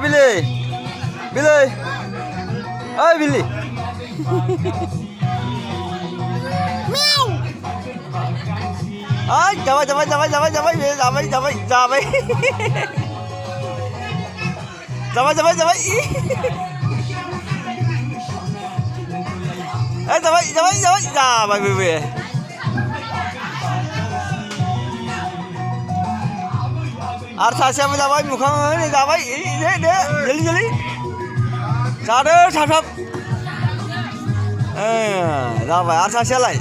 Billy, Billy, ơi Billy. Ơi, chào mày, chào mày, chào mày, chào mày, chào mày, chào mày, chào mày, chào mày. Chào mày, chào mày, chào mày. Ê, chào mày, chào mày, chào mày, chào mày, về. আর সাসে আমি যাবাই মুখামুখি যাবাই দে দে জলদি জলদি সাড়ে সাপ যাবাই আর সাসে লাই